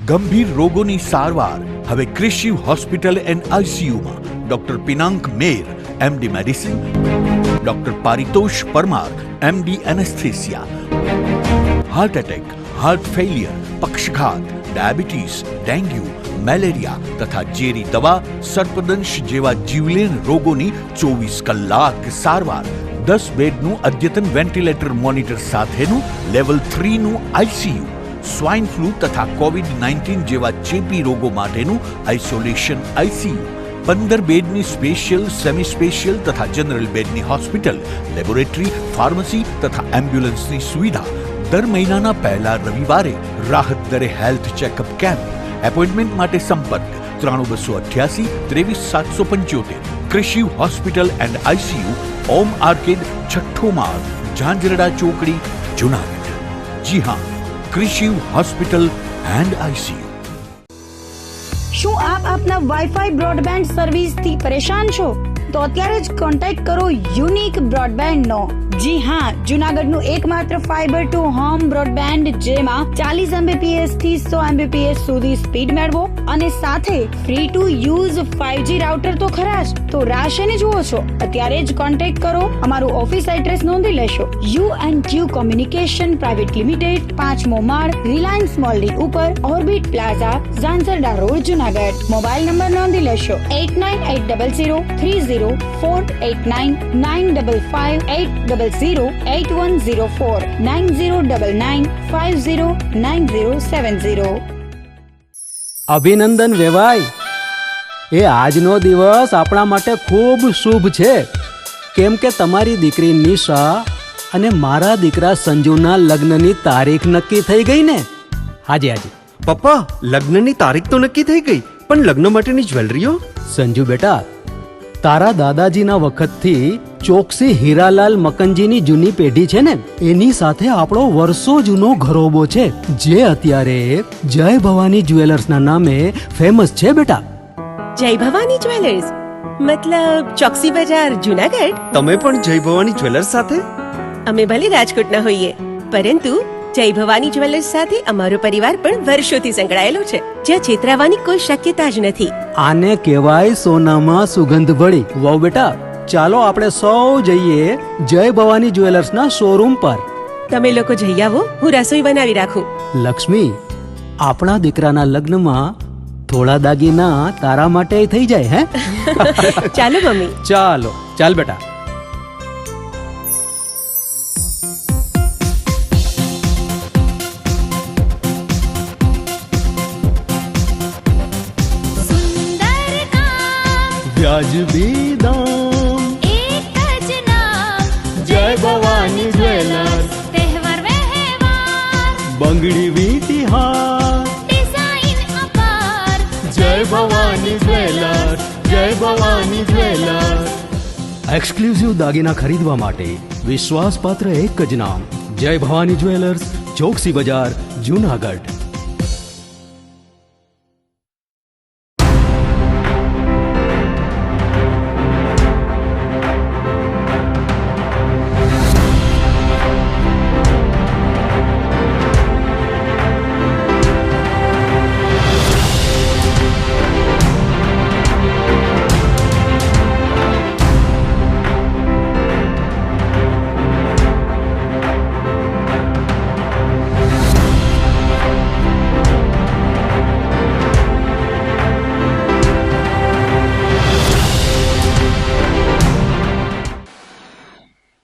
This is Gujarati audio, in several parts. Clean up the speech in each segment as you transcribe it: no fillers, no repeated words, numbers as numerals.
ગંભીર રોગોની સારવાર હવે કૃષિ હોસ્પિટલ એન્ડ આઈસીયુમાં doctor Pinank Mer, MD medicine, doctor Paritosh Parmar, MD anaesthesia, heart attack, heart failure, પક્ષઘાત, ડાયાબિટીસ, ડેન્ગ્યુ, મેલેરિયા તથા ઝેરી દવા, સર્પદંશ જેવા જીવલેણ રોગોની 24 કલાક સારવાર, 10 બેડનું અદ્યતન વેન્ટિલેટર મોનિટર સાથેનું લેવલ 3નું આઈસીયુ, સ્વાઇન ફ્લૂ તથા કોવિડ-19 જેવા ચેપી રોગો માટેનું આઇસોલેશન આઈસીયુ, 15 બેડની સ્પેશિયલ, સેમી સ્પેશિયલ તથા જનરલ બેડની હોસ્પિટલ, લેબોરેટરી, ફાર્મસી તથા એમ્બ્યુલન્સની સુવિધા, દર મહિનાના પહેલા રવિવારે રાહત દરે હેલ્થ ચેકઅપ કેમ્પ. એપોઇન્ટમેન્ટ માટે સંપર્ક 9288 23775. કૃષિ hospital and ICU, Om arcade, છઠ્ઠો માળ, ઝાંઝરડા ચોકડી, જુનાગઢ. જી હા, કૃષિ હોસ્પિટલ એન્ડ આઈસીયુ. શું આપ આપના વાઈફાઈ બ્રોડબેન્ડ સર્વિસથી પરેશાન છો? તો અત્યારે જ કોન્ટેક્ટ કરો યુનિક બ્રોડબેન્ડ નો. જી હા, જુનાગઢનું એકમાત્ર ફાઈબર ટુ હોમ બ્રોડબેન્ડ, જેમાં 40 Mbps થી 100 Mbps સુધી સ્પીડ મેળવો અને સાથે free to use 5G router તો ખરા જ. તો રાહ શેની જુઓ છો? અત્યારે જ કોન્ટેક્ટ કરો. અમારું ઓફિસ એડ્રેસ નોંધી લેશો. U&Q કોમ્યુનિકેશન પ્રાઇવેટ લિમિટેડ, 5મો માળ, રિલાયન્સ મોલની ઉપર, orbit plaza, Zanzarda road, Junagadh. Mobile number નોંધી લેશો 89800304899558008104 9099509070. અભિનંદન વેવાય. એ આજનો દિવસ આપણા માટે ખૂબ શુભ છે, કેમ કે તમારી દીકરી નિશા અને મારા દીકરા સંજુના લગ્નની તારીખ નક્કી થઈ ગઈ ને. હાજી હાજી પપ્પા, લગ્નની તારીખ તો નક્કી થઈ ગઈ, પણ લગ્ન માટેની જ્વેલરીઓ? સંજુ બેટા, તારા દાદાજીના વખતથી ચોકસી હીરાલાલ મકનજીની જૂની પેઢી છે ને, એની સાથે આપણો વર્ષો જૂનો ઘરોબો છે, જે અત્યારે જય ભવાની જ્વેલર્સના નામે ફેમસ છે બેટા. જય ભવાની જ્વેલર્સ મતલબ ચોકસી બજાર, જુનાગઢ? તમે પણ જય ભવાની જ્વેલર્સ સાથે? અમે ભલે રાજકોટના હોઈએ, પરંતુ જય ભવાની જ્વેલર્સ સાથે અમારો પરિવાર પણ વર્ષોથી સંકળાયેલો છે, જ્યાં છેતરાવાની કોઈ શક્યતા જ નથી. આને કહેવાય સોનામાં સુગંધ ભળી. વાવ બેટા, ચાલો આપણે સૌ જઈએ જય ભવાની જ્વેલર્સના શોરૂમ પર. તમે લોકો જઈ આવો, હું રસોઈ બનાવી રાખું. લક્ષ્મી, આપણા દીકરાના લગ્નમાં થોડા દાગીના તારા માટે થઈ જાય. હે ચાલો મમ્મી. ચાલો ચાલ બેટા. વ્યાજબી દામ, એક જ નામ, જય ભવાની જ્વેલર્સ. તહેવાર વ્યવહાર, બંગડી વીંટી હાર, ડિઝાઇન અપાર, જય ભવાની જ્વેલર્સ, જય ભવાની જ્વેલર્સ. એક્સક્લુઝિવ દાગીના ખરીદવા માટે વિશ્વાસપાત્ર એક જ નામ, જય ભવાની જ્વેલર્સ, ચોકસી બજાર, જુનાગઢ.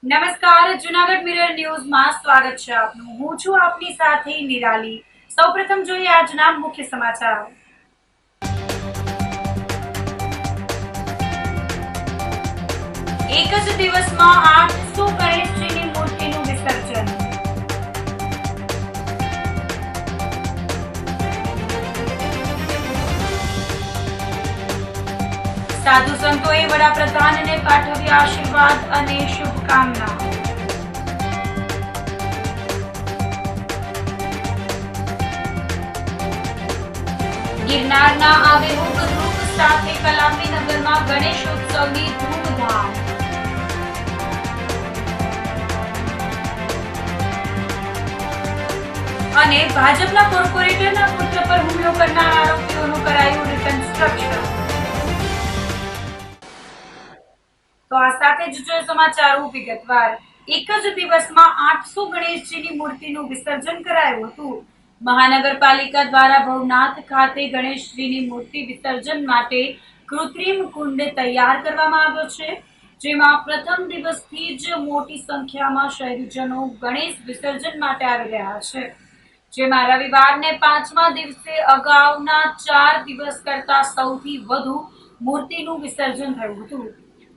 નમસ્કાર, જુનાગઢ મિરર ન્યૂઝમાં સ્વાગત છે આપનું. હું છું આપની સાથે નિરાલી. સૌપ્રથમ જોઈએ આજના મુખ્ય સમાચાર. એક જ દિવસમાં 800 ગણેશજીની મૂર્તિનું વિસર્જન. સાધુ સંતોએ વડાપ્રધાનને પાઠવ્યા આશીર્વાદ અને શુભકામના. ગિરનારના આબેહૂબ રૂપ સાથે કલામીનગરમાં ગણેશોત્સવની ધૂમધામ. અને ભાજપના કોર્પોરેટરના પુત્ર પર હુમલો સાથે જ જોઈએ સમાચારો વિગતવાર. એક જ દિવસમાં 800 ગણેશજીની મૂર્તિનું વિસર્જન કરાયું હતું. મહાનગરપાલિકા દ્વારા ભવનાથ ખાતે ગણેશજીની મૂર્તિ વિસર્જન માટે કૃત્રિમ કુંડ તૈયાર કરવામાં આવ્યો છે, જેમાં પ્રથમ દિવસથી જ મોટી સંખ્યામાં શહેરીજનો ગણેશ વિસર્જન માટે આવી રહ્યા છે. જેમાં રવિવારને 5મા દિવસે અગાઉના 4 દિવસ કરતા સૌથી વધુ મૂર્તિનું વિસર્જન થયું હતું.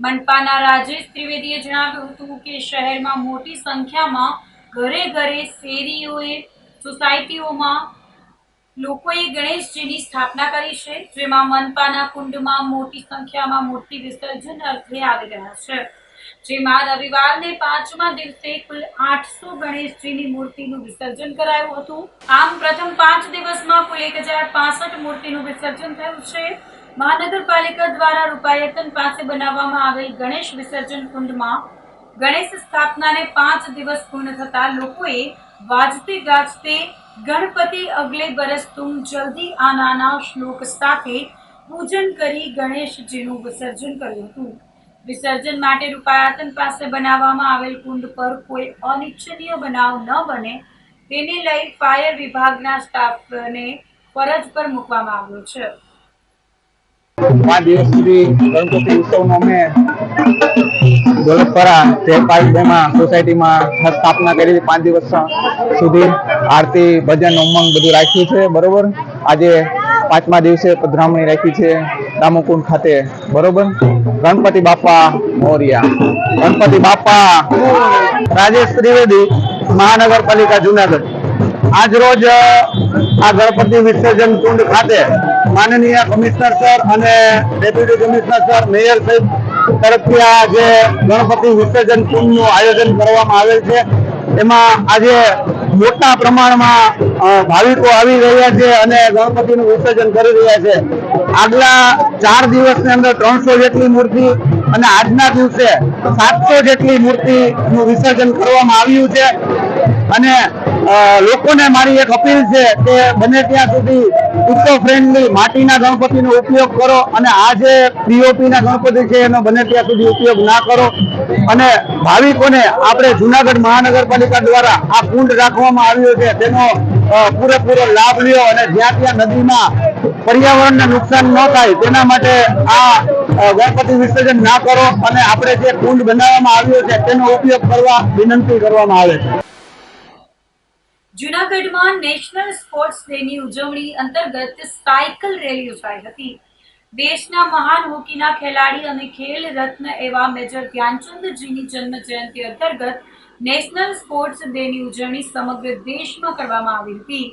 મનપાના રાજેશ ત્રિવેદીએ જણાવ્યું હતું કે શહેરમાં મોટી સંખ્યામાં ઘરે ઘરે, શેરીઓએ, સોસાયટીઓમાં લોકોએ ગણેશજીની સ્થાપના કરી છે, જેમાં મનપાના કુંડમાં મોટી સંખ્યામાં મૂર્તિ વિસર્જન અર્થે આવી રહ્યા છે. જેમાં રવિવારને 5મા દિવસે કુલ 800 ગણેશજીની મૂર્તિનું વિસર્જન કરાયું હતું. આમ પ્રથમ 5 દિવસમાં કુલ 1065 મૂર્તિનું વિસર્જન થયું છે. મહાનગરપાલિકા દ્વારા રૂપાયતન પાસે બનાવવામાં આવેલ ગણેશ વિસર્જન કુંડમાં ગણેશ સ્થાપનાને 5 દિવસ પૂર્ણ થતા લોકોએ વાજતે ગાજતે ગણપતિ અગલે બરસ તુમ જલ્દી આનાના શ્લોક સાથે પૂજન કરી ગણેશજીનું વિસર્જન કર્યું હતું. વિસર્જન માટે રૂપાયતન પાસે બનાવવામાં આવેલ કુંડ પર કોઈ અનિચ્છનીય બનાવ ન બને તેને લઈ ફાયર વિભાગના સ્ટાફને ફરજ પર મૂકવામાં આવ્યો છે. 5 દિવસ સુધી ગણપતિ ઉત્સવનો અમે દોલતપરા શહેરપાલિકામાં સોસાયટીમાં સ્થાપના કરી. 5 દિવસ સુધી આરતી, ભજન, ઉમંગ બધું રાખ્યું છે. બરોબર, આજે 5મા દિવસે પધરામણી રાખી છે દામોકુંડ ખાતે. બરોબર, ગણપતિ બાપા મોરિયા. ગણપતિ બાપા. રાજેશ ત્રિવેદી, મહાનગરપાલિકા જુનાગઢ. આજ રોજ આ ગણપતિ વિસર્જન કુંડ ખાતે માનનીય કમિશનર સર અને ડેપ્યુટી કમિશનર સર, મેયર સાહેબ તરફથી આ જે ગણપતિ વિસર્જન કુંડનું આયોજન કરવામાં આવેલ છે, એમાં આજે મોટા પ્રમાણમાં ભાવિકો આવી રહ્યા છે અને ગણપતિનું વિસર્જન કરી રહ્યા છે. આગલા 4 દિવસની અંદર 300 જેટલી મૂર્તિ અને આજના દિવસે 700 જેટલી મૂર્તિનું વિસર્જન કરવામાં આવ્યું છે. અને લોકોને મારી એક અપીલ છે કે બને ત્યાં સુધી ઇકો ફ્રેન્ડલી માટીના ગણપતિનો ઉપયોગ કરો અને આ જે પીઓપી ના ગણપતિ છે એનો બને ત્યાં સુધી ઉપયોગ ના કરો. અને ભાવિકોને આપણે જુનાગઢ મહાનગરપાલિકા દ્વારા આ કુંડ રાખવામાં આવ્યો છે તેનો પૂરેપૂરો લાભ લ્યો અને જ્યાં ત્યાં નદીમાં પર્યાવરણને નુકસાન ન થાય તેના માટે આ ગણપતિ વિસર્જન ના કરો અને આપણે જે કુંડ બનાવવામાં આવ્યો છે તેનો ઉપયોગ કરવા વિનંતી કરવામાં આવે છે. જૂનાગઢમાં નેશનલ સ્પોર્ટ્સ ડેની ઉજવણી અંતર્ગત સાયકલ રેલી યોજાઈ હતી. દેશના મહાન હોકીના ખેલાડી અને ખેલ રત્ન એવા મેજર ધ્યાનચંદજીની જન્મ જયંતિ અંતર્ગત નેશનલ સ્પોર્ટ્સ ડેની ઉજવણી સમગ્ર દેશમાં કરવામાં આવી હતી.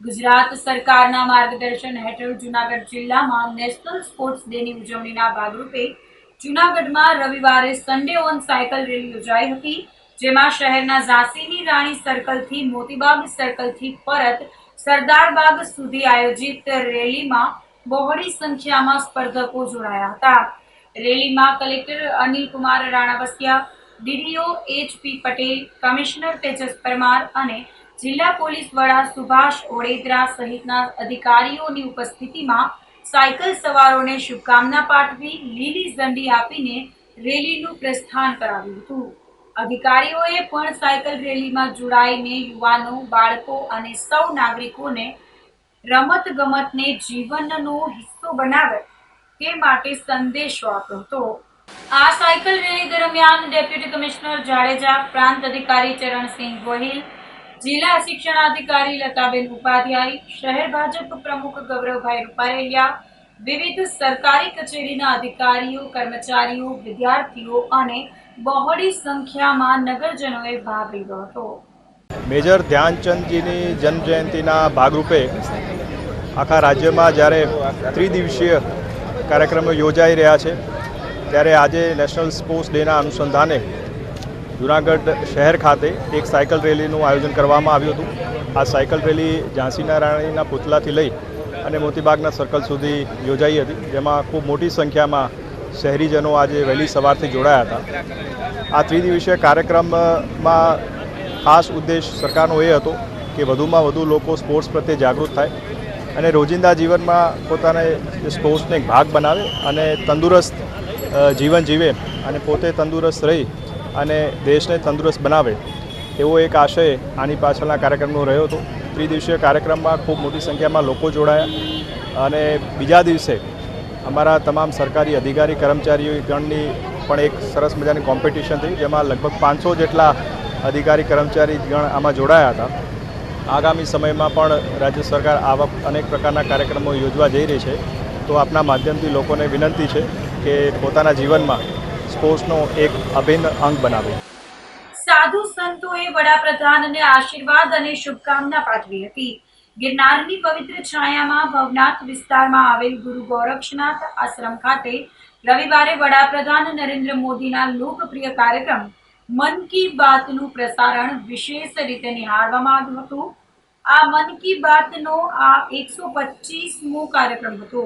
ગુજરાત સરકારના માર્ગદર્શન હેઠળ જૂનાગઢ જિલ્લામાં નેશનલ સ્પોર્ટ્સ ડેની ઉજવણીના ભાગરૂપે જૂનાગઢમાં રવિવારે સન્ડે ઓન સાયકલ રેલી યોજાઈ હતી, જેમાં શહેરના ઝાંસીની રાણી સર્કલથી મોતીબાગ સર્કલથી પરત સરદારબાગ સુધી આયોજિત રેલીમાં બહોળી સંખ્યામાં સ્પર્ધકો જોડાયા હતા. રેલીમાં collector Anil Kumar Ranavasiya, DDO HP. Patel, commissioner Tejas Parmar અને જિલ્લા પોલીસ વડા સુભાષ ઓડેદરા સહિતના અધિકારીઓની ઉપસ્થિતિમાં સાયકલ સવારોને શુભકામના પાઠવી લીલી ઝંડી આપીને રેલીનું પ્રસ્થાન કરાવ્યું હતું. અધિકારીઓએ પણ સાયકલ રેલીમાં જોડાઈને યુવાનો, બાળકો અને સૌ નાગરિકોને રમત ગમતને જીવનનો હિસ્સો બનાવે તે માટે સંદેશો આપ્યો હતો. આ સાયકલ રેલી દરમિયાન ડેપ્યુટી કમિશનર જાડેજા, પ્રાંત અધિકારી ચરણસિંહ ગોહિલ, જિલ્લા શિક્ષણાધિકારી લતાબેન ઉપાધ્યાય, શહેર ભાજપ પ્રમુખ ગૌરવભાઈ રૂપારેલિયા, વિવિધ સરકારી કચેરીના અધિકારીઓ, કર્મચારીઓ, વિદ્યાર્થીઓ અને બહોળી સંખ્યામાં નગરજનોએ ભાગ લીધો હતો. મેજર ધ્યાનચંદજીની જન્મજયંતિના ભાગરૂપે આખા રાજ્યમાં જ્યારે ત્રિદિવસીય કાર્યક્રમો યોજાઈ રહ્યા છે, ત્યારે આજે નેશનલ સ્પોર્ટ્સ ડેના અનુસંધાને જૂનાગઢ શહેર ખાતે એક સાયકલ રેલીનું આયોજન કરવામાં આવ્યું હતું. આ સાયકલ રેલી ઝાંસીના રાણીના પુતલાથી લઈ અને મોતીબાગના સર્કલ સુધી યોજાઈ હતી, જેમાં ખૂબ મોટી સંખ્યામાં શહેરીજનો આજે વહેલી સવારથી જોડાયા હતા. આ ત્રિદિવસીય કાર્યક્રમમાં ખાસ ઉદ્દેશ સરકારનો એ હતો કે વધુમાં વધુ લોકો સ્પોર્ટ્સ પ્રત્યે જાગૃત થાય અને રોજિંદા જીવનમાં પોતાને સ્પોર્ટ્સને એક ભાગ બનાવે અને તંદુરસ્ત જીવન જીવે અને પોતે તંદુરસ્ત રહી અને દેશને તંદુરસ્ત બનાવે એવો એક આશય આની પાછળના કાર્યક્રમનો રહ્યો હતો. ત્રિદિવસીય કાર્યક્રમમાં ખૂબ મોટી સંખ્યામાં લોકો જોડાયા અને બીજા દિવસે અમારા તમામ સરકારી અધિકારી કર્મચારીગણની પણ એક સરસ મજાની કોમ્પિટિશન થઈ, જેમાં લગભગ 500 જેટલા અધિકારી કર્મચારીગણ આમાં જોડાયા હતા. આગામી સમયમાં પણ રાજ્ય સરકાર આવા અનેક પ્રકારના કાર્યક્રમો યોજવા જઈ રહી છે. તો આપના માધ્યમથી લોકોને વિનંતી છે કે પોતાના જીવનમાં સ્પોર્ટ્સનો એક અભિન્ન અંગ બનાવે. સાધુ સંતોએ વડાપ્રધાનને આશીર્વાદ અને શુભકામના પાઠવી હતી. ગિરનારની પવિત્ર છાયામાં ભવનાથ વિસ્તારમાં આવેલ ગુરુ ગોરક્ષનાથ આશ્રમ ખાતે રવિવારે વડાપ્રધાન નરેન્દ્ર મોદીના લોકપ્રિય કાર્યક્રમ મન કી બાતનું પ્રસારણ વિશેષ રીતે નિહાળવામાં આવ્યું હતું. આ મન કી બાતનો આ 125મો કાર્યક્રમ હતો.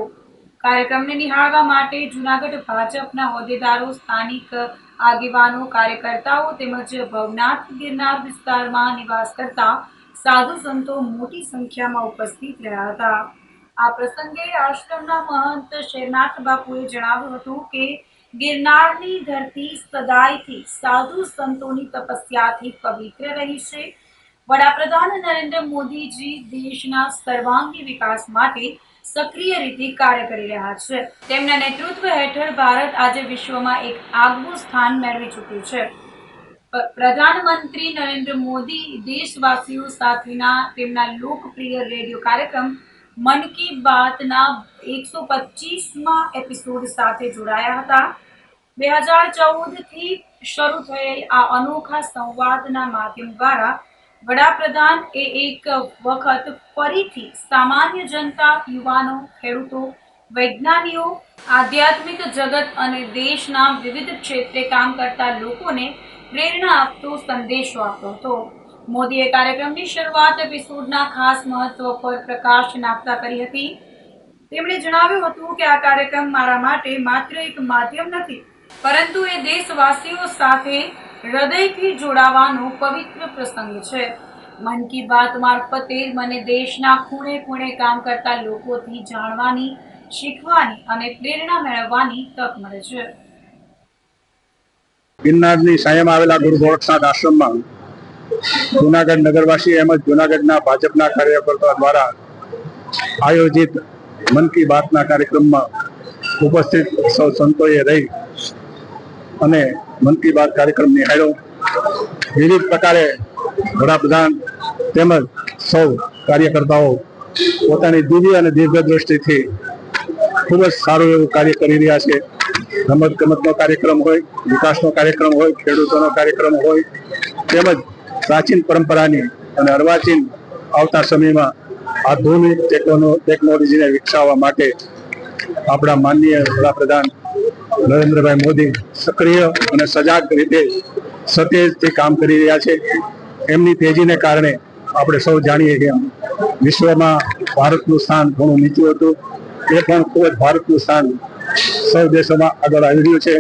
કાર્યક્રમને નિહાળવા માટે જૂનાગઢ ભાજપના હોદ્દેદારો, સ્થાનિક આગેવાનો, કાર્યકર્તાઓ તેમજ ભવનાથ ગિરનાર વિસ્તારમાં નિવાસ કરતા સાધુ સંતો મોટી સંખ્યામાં ઉપસ્થિત રહ્યા હતા. આ પ્રસંગે આશ્રમના મહંત શેરનાથ બાપુએ જણાવ્યું હતું કે ગિરનારની ધરતી સદાયથી સાધુ સંતોની તપસ્યાથી પવિત્ર રહી છે. વડાપ્રધાન નરેન્દ્ર મોદીજી દેશના સર્વાંગી વિકાસ માટે સક્રિય રીતે કાર્ય કરી રહ્યા છે. તેમના નેતૃત્વ હેઠળ ભારત આજે વિશ્વમાં એક આગવું સ્થાન મેળવી ચૂક્યું છે. પ્રધાનમંત્રી નરેન્દ્ર મોદી દેશવાસીઓ સાથેના તેમના લોકપ્રિય રેડિયો કાર્યક્રમ મન કી બાતના 125મા એપિસોડ સાથે જોડાયા હતા. 2014થી શરૂ થયેલ આ અનોખા સંવાદના માધ્યમ દ્વારા વડાપ્રધાન એક વખત ફરીથી સામાન્ય જનતા, યુવાનો, ખેડૂતો, વૈજ્ઞાનિકો, આધ્યાત્મિક જગત અને દેશના વિવિધ ક્ષેત્રે કામ કરતા લોકોને પ્રેરણા આપતો સંદેશો આપ્યો હતો. મોદીએ કાર્યક્રમની શરૂઆત એપિસોડના ખાસ મહત્વ પર પ્રકાશ નાખતા કરી હતી. તેમણે જણાવ્યું હતું કે આ કાર્યક્રમ મારા માટે માત્ર એક માધ્યમ નથી, પરંતુ એ દેશવાસીઓ સાથે હૃદયથી જોડાવાનો પવિત્ર પ્રસંગ છે. મન કી બાત મારફતે મને દેશના ખૂણે ખૂણે કામ કરતા લોકોથી જાણવાની, શીખવાની અને પ્રેરણા મેળવવાની તક મળે છે. ગિરનારની સાયામાં આવેલા ગુરુ ગોરક્ષનાથ આશ્રમમાં જૂનાગઢ નગરવાસી એમજ જૂનાગઢના ભાજપના કાર્યકર્તાઓ દ્વારા આયોજિત મન કી બાતના કાર્યક્રમમાં ઉપસ્થિત સૌ સંતોએ રહી અને મન કી બાત કાર્યક્રમ નિહાળ્યો. વિવિધ પ્રકારે વડાપ્રધાન તેમજ સૌ કાર્યકર્તાઓ પોતાની દિવ્ય અને દીર્ઘ દ્રષ્ટિથી ખૂબ જ સારું એવું કાર્ય કરી રહ્યા છે. રમત ગમતનો કાર્યક્રમ હોય, વિકાસનો કાર્યક્રમ હોય, ખેડૂતોનો કાર્યક્રમ હોય, તેમજ પ્રાચીન પરંપરાની અને અર્વાચીન આવતા સમયમાં આધુનિક ટેકનોલોજીને વિકસાવવા માટે આપણા માનનીય વડાપ્રધાન નરેન્દ્રભાઈ મોદી સક્રિય અને સજાગ રીતે સતેજથી કામ કરી રહ્યા છે. એમની તેજીને કારણે આપણે સૌ જાણીએ કે વિશ્વમાં ભારતનું સ્થાન ઘણું નીચું હતું, એ પણ ખૂબ જ ભારતનું સ્થાન સૌ દેશોમાં આગળ આવી રહ્યું છે.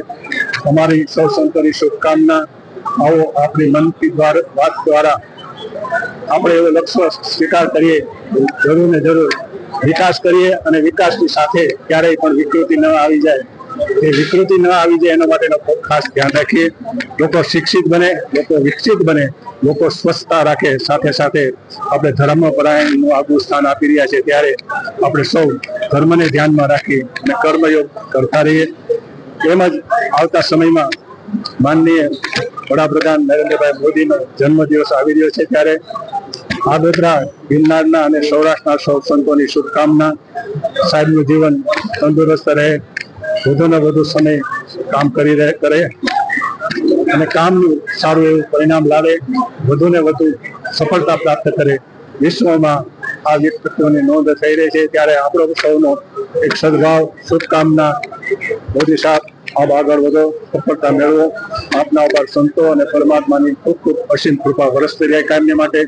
અમારી સૌ સંતોની શુભકામના. આવો આપણી મન કી વાત દ્વારા આપણે એવો લક્ષ્ય સ્વીકાર કરીએ, જરૂર ને જરૂર વિકાસ કરીએ અને વિકાસની સાથે ક્યારેય પણ વિકૃતિ ન આવી જાય. એ વિકૃતિ ન આવી જાય એના માટેનો ખાસ ધ્યાન રાખીએ. લોકો શિક્ષિત બને, લોકો વિકસિત બને, લોકો સ્વચ્છતા રાખે, સાથે સાથે આપણે ધર્મપરાયણનું આગવું સ્થાન આપી રહ્યા છે. ત્યારે આપણે સૌ ધર્મને ધ્યાનમાં રાખી અને કર્મયોગ કરતા રહીએ. તેમજ આવતા સમયમાં માનનીય વડાપ્રધાન નરેન્દ્રભાઈ મોદીનો જન્મદિવસ આવી રહ્યો છે, ત્યારે આગોતરા ગિરનારના અને સૌરાષ્ટ્રના સૌ સંતોની શુભકામના. સાહેબનું જીવન તંદુરસ્ત રહે, વધુને વધુ સમય કામ કરે અને કામનું સારું એવું પરિણામ લાવે, વધુને વધુ સફળતા પ્રાપ્ત કરે. વિશ્વમાં આ વ્યક્તિત્વની નોંધ થઈ રહી છે, ત્યારે આપણો સૌનો એક સદભાવ, શુભકામના. મોદી સાહેબ, આપ આગળ વધો, સફળતા મેળવો. આપના ઉપર સંતો અને પરમાત્માની ખૂબ ખૂબ અસીમ કૃપા વરસતી રહે. કાયમને માટે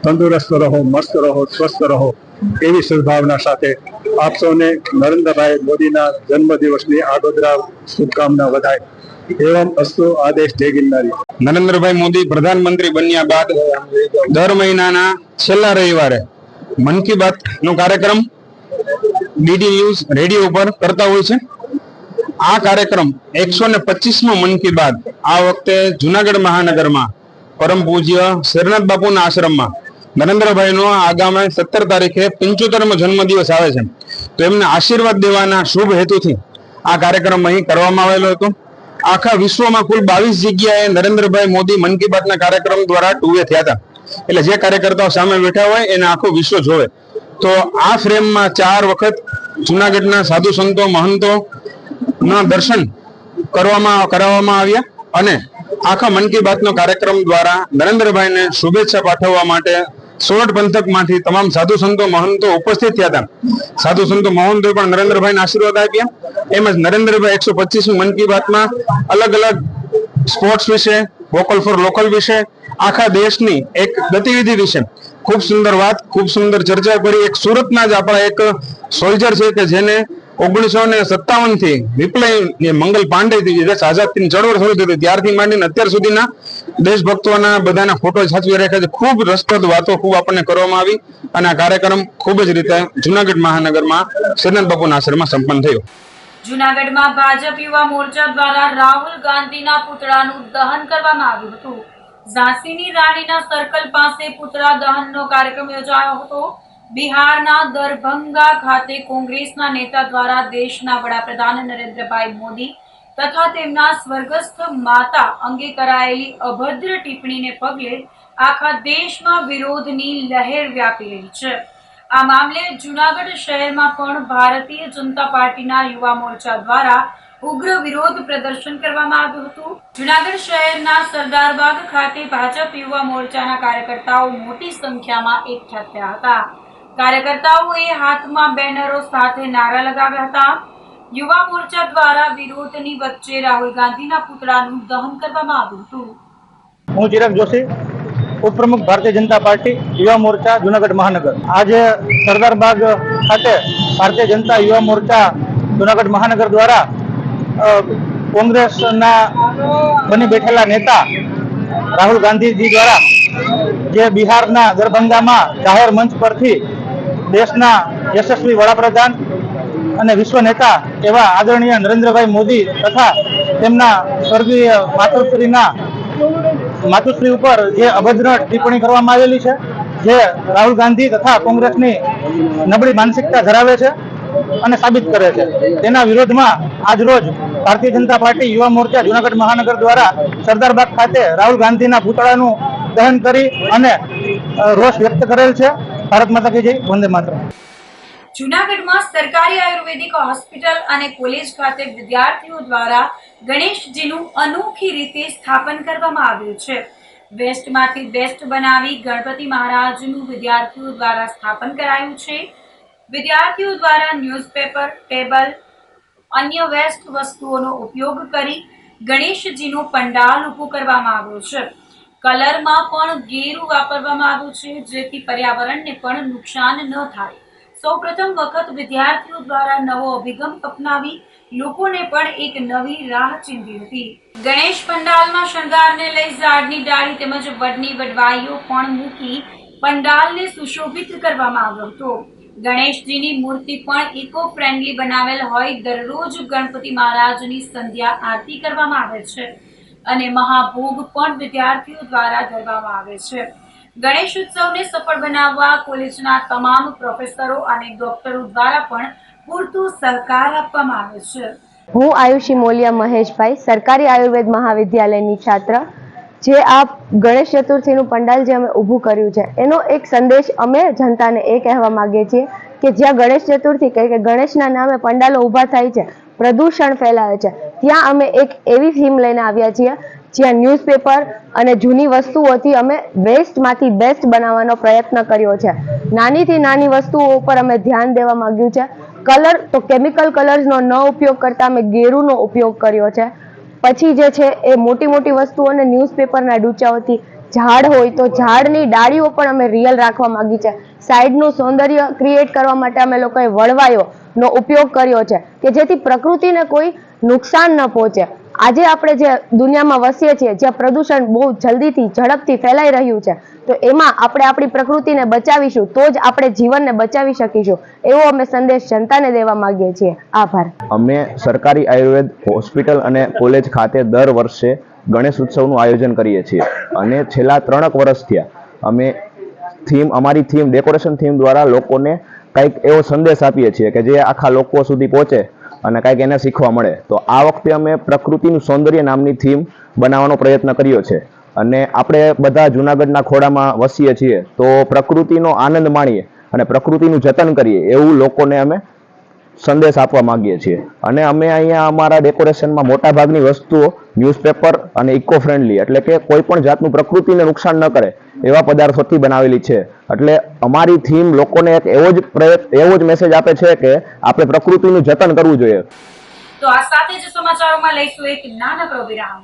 તંદુરસ્ત રહો, મસ્ત રહો, સ્વસ્થ રહો, એવી સદભાવના સાથે આપ સૌને નરેન્દ્રભાઈ મોદીના જન્મદિવસની આગોતરા શુભકામના વધાય. એવમ અસ્તુ. આદેશ. જય ગિરનારી. નરેન્દ્રભાઈ મોદી પ્રધાનમંત્રી બન્યા બાદ દર મહિનાના છેલ્લા રવિવારે મન કી બાત નો કાર્યક્રમ ડીડી ન્યૂઝ રેડિયો ઉપર કરતા હોય છે. આ કાર્યક્રમ 125મો મન કી બાત આ વખતે જુનાગઢ મહાનગરમાં પરમ પૂજ્ય શેરનાથ બાપુના આશ્રમમાં નરેન્દ્રભાઈનો આગામી 17 તારીખે 75મો જન્મદિવસ આવે છે, તો એમને આશીર્વાદ દેવાના શુભ હેતુથી આ કાર્યક્રમ અહીં કરવામાં આવેલો હતો. આખા વિશ્વમાં કુલ 22 જગ્યાએ નરેન્દ્રભાઈ મોદી મન કી બાતના કાર્યક્રમ દ્વારા ટુવે થયા હતા. એટલે જે કાર્યકર્તાઓ સામે બેઠા હોય એને આખું વિશ્વ જોવે. તો આ ફ્રેમમાં 4 વખત જુનાગઢના સાધુ સંતો મહંતો ના દર્શન કરાવવામાં આવ્યા અને આખા મન કી બાતનો કાર્યક્રમ દ્વારા નરેન્દ્રભાઈને શુભેચ્છા પાઠવવા માટે સોરઠ પંથકમાંથી તમામ સાધુ સંતો મહંતો ઉપસ્થિત થયા હતા. સાધુ સંતો મહંતોએ પણ નરેન્દ્રભાઈને આશીર્વાદ આપ્યા. એમ જ નરેન્દ્રભાઈ 125મી મન કી બાતમાં અલગ અલગ સ્પોર્ટ્સ વિશે, વોકલ ફોર લોકલ વિશે, આખા દેશની એક ગતિવિધિ વિશે ખૂબ સુંદર વાત, ખૂબ સુંદર ચર્ચા કરી. એક સુરતના જ આપણા એક સોલ્જર છે કે જેને 1957 થી વિપ્લવ મંગલ પાંડે દેશ આઝાદની ચળવળ શરૂ થઈ ત્યારથી માંડીને અત્યાર સુધીના દેશભક્તોના બધાના ફોટો સાચવી રાખ્યા છે. ખૂબ રસપ્રદ વાતો ખૂબ આપણને કરવામાં આવી અને આ કાર્યક્રમ ખૂબ જ રીતે જુનાગઢ મહાનગરમાં શેરનાથ બાપુના આશ્રમમાં સંપન્ન થયો. જૂનાગઢમાં ભાજપ યુવા મોરચા દ્વારા રાહુલ ગાંધીના પુતળાનું દહન કરવામાં આવ્યું હતું. ઝાંસીની રાણીના સર્કલ પાસે પુતળા દહનનો કાર્યક્રમ યોજાયો હતો. બિહારના દરભંગા ખાતે કોંગ્રેસના નેતા દ્વારા દેશના વડાપ્રધાન નરેન્દ્રભાઈ મોદી તથા તેમના સ્વર્ગસ્થ માતા અંગે કરાયેલી અભદ્ર ટિપ્પણીને પગલે આખા દેશમાં વિરોધની લહેર વ્યાપી રહી છે. આ મામલે જૂનાગઢ શહેરમાં પણ ભારતીય જનતા પાર્ટીના યુવા મોરચા દ્વારા ઉગ્ર વિરોધ પ્રદર્શન કરવામાં આવ્યું હતું. જૂનાગઢ શહેરના સરદારબાગ ખાતે ભાજપ યુવા મોરચાના કાર્યકર્તાઓ મોટી સંખ્યામાં એકઠા થયા હતા. કાર્યકર્તાઓએ હાથમાં બેનરો સાથે નારા લગાવ્યા હતા. યુવા મોરચા દ્વારા વિરોધની વચ્ચે રાહુલ ગાંધીના પુતળાનું દહન કરવામાં આવ્યું હતું. હું ચિરાગ જોશી, ઉપપ્રમુખ ભારતીય જનતા પાર્ટી યુવા મોરચા જુનાગઢ મહાનગર. આજે સરદારબાગ ખાતે ભારતીય જનતા યુવા મોરચા જુનાગઢ મહાનગર દ્વારા કોંગ્રેસના બની બેઠેલા નેતા રાહુલ ગાંધીજી દ્વારા જે બિહારના દરભંગામાં જાહેર મંચ પરથી દેશના યશસ્વી વડાપ્રધાન અને વિશ્વ નેતા એવા આદરણીય નરેન્દ્રભાઈ મોદી તથા તેમના સ્વર્ગીય માતુશ્રી ઉપર જે અભદ્ર ટિપ્પણી કરવામાં આવેલી છે, જે રાહુલ ગાંધી તથા કોંગ્રેસની નબળી માનસિકતા ધરાવે છે અને સાબિત કરે છે, તેના વિરોધમાં આજ રોજ ભારતીય જનતા પાર્ટી યુવા મોરચા જુનાગઢ મહાનગર દ્વારા સરદારબાગ ખાતે રાહુલ ગાંધીના પુતળાનું દહન કરી અને રોષ વ્યક્ત કરેલ છે. ભારત માતા કી જય, વંદે માતરમ. જૂનાગઢમાં સરકારી આયુર્વેદિક હોસ્પિટલ અને કોલેજ ખાતે વિદ્યાર્થીઓ દ્વારા ગણેશજીનું અનોખી રીતે સ્થાપન કરવામાં આવ્યું છે. વેસ્ટમાંથી બેસ્ટ બનાવી ગણપતિ મહારાજનું વિદ્યાર્થીઓ દ્વારા સ્થાપન કરાયું છે. વિદ્યાર્થીઓ દ્વારા ન્યૂઝપેપર, ટેબલ, અન્ય વેસ્ટ વસ્તુઓનો ઉપયોગ કરી ગણેશજીનું પંડાલ ઊભું કરવામાં આવ્યું છે. કલરમાં પણ ગેરું વાપરવામાં આવ્યું છે, જેથી પર્યાવરણને પણ નુકસાન ન થાય. સૌપ્રથમ વખત વિદ્યાર્થીઓ દ્વારા નવો અભિગમ અપનાવી લોકોને પણ એક નવી રાહ ચીંધી હતી. ગણેશ પંડાલમાં શણગારને લઈ ઝાડની ડાળી તેમજ વડની વડવાઈઓ પણ મૂકી પંડાલને સુશોભિત કરવામાં આવ્યો હતો. ગણેશજીની મૂર્તિ પણ ઇકો ફ્રેન્ડલી બનાવેલ હોય. દરરોજ ગણપતિ મહારાજની સંધ્યા આરતી કરવામાં આવે છે અને મહાભોગ પણ વિદ્યાર્થીઓ દ્વારા ધરવામાં આવે છે. ગણેશ ઉત્સવને સફળ બનાવવા કોલેજના તમામ પ્રોફેસરો અને ડોક્ટરો દ્વારા પણ પૂરતો સહકાર આપવામાં આવે છે. હું આયુષી મોલિયા મહેશભાઈ, સરકારી આયુર્વેદ મહાવિદ્યાલયની છાત્ર. જે આ ગણેશ ચતુર્થીનું પંડાલ જે અમે ઊભું કર્યું છે, એનો એક સંદેશ અમે જનતાને એ કહેવા માંગીએ છીએ કે જ્યાં ગણેશ ચતુર્થી કે ગણેશના નામે પંડાલો ઊભા થાય છે, પ્રદૂષણ ફેલાવે છે, ત્યાં અમે એક એવી થીમ લઈને આવ્યા છીએ જ્યાં ન્યૂઝપેપર અને જૂની વસ્તુઓથી અમે વેસ્ટમાંથી બેસ્ટ બનાવવાનો પ્રયત્ન કર્યો છે. નાનીથી નાની વસ્તુઓ ઉપર અમે ધ્યાન દેવા માંગ્યું છે. કલર તો કેમિકલ કલર્સનો ન ઉપયોગ કરતા અમે ગેરુનો ઉપયોગ કર્યો છે. પછી જે છે એ મોટી મોટી વસ્તુઓને ન્યૂઝપેપરના ડૂચાઓથી, ઝાડ હોય તો ઝાડની ડાળીઓ પણ અમે રિયલ રાખવા માંગી છે. સાઈડનું સૌંદર્ય ક્રિએટ કરવા માટે અમે લોકોએ વળવાયોનો ઉપયોગ કર્યો છે કે જેથી પ્રકૃતિને કોઈ નુકસાન ન પહોંચે. આજે આપણે જે દુનિયામાં વસીએ છીએ, જ્યાં પ્રદૂષણ બહુ જલ્દીથી ઝડપથી ફેલાઈ રહ્યું છે, તો એમાં આપણે આપણી પ્રકૃતિને બચાવીશું તો જ આપણે જીવનને બચાવી શકીશું, એવો અમે સંદેશ જનતાને દેવા માંગીએ છીએ. આભાર. અમે સરકારી આયુર્વેદ હોસ્પિટલ અને કોલેજ ખાતે દર વર્ષે ગણેશ ઉત્સવનું આયોજન કરીએ છીએ અને છેલ્લા 3 વર્ષ થયા અમે અમારી થીમ ડેકોરેશન થીમ દ્વારા લોકોને કંઈક એવો સંદેશ આપીએ છીએ કે જે આખા લોકો સુધી પહોંચે અને કંઈક એને શીખવા મળે. તો આ વખતે અમે પ્રકૃતિનું સૌંદર્ય નામની થીમ બનાવવાનો પ્રયત્ન કર્યો છે અને આપણે બધા જૂનાગઢના ખોડામાં વસીએ છીએ તો પ્રકૃતિનો આનંદ માણીએ અને પ્રકૃતિનું જતન કરીએ એવું લોકોને અમે સંદેશ આપવા માંગીએ છીએ. અને અમે અહીંયા અમારા ડેકોરેશનમાં મોટા ભાગની વસ્તુઓ ન્યૂઝપેપર અને ઇકો ફ્રેન્ડલી એટલે કે કોઈ પણ જાતનું પ્રકૃતિને નુકસાન ન કરે એવા પદાર્થોથી બનાવેલી છે. એટલે અમારી થીમ લોકોને એક એવો જ મેસેજ આપે છે કે આપણે પ્રકૃતિનું જતન કરવું જોઈએ. તો આ સાથે જ સમાચારોમાં લઈશું એક નાનકડો વિરામ.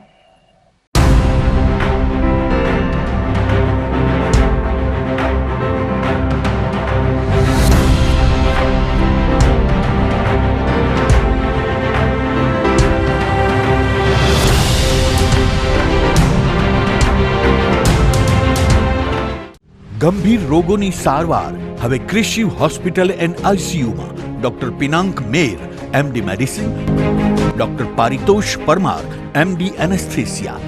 ગંભીર રોગોની સારવાર હવે કૃષિ હોસ્પિટલ એન્ડ આઈસીયુમાં doctor Pinank Mer MD medicine, doctor Paritosh Parmar MD anaesthesia,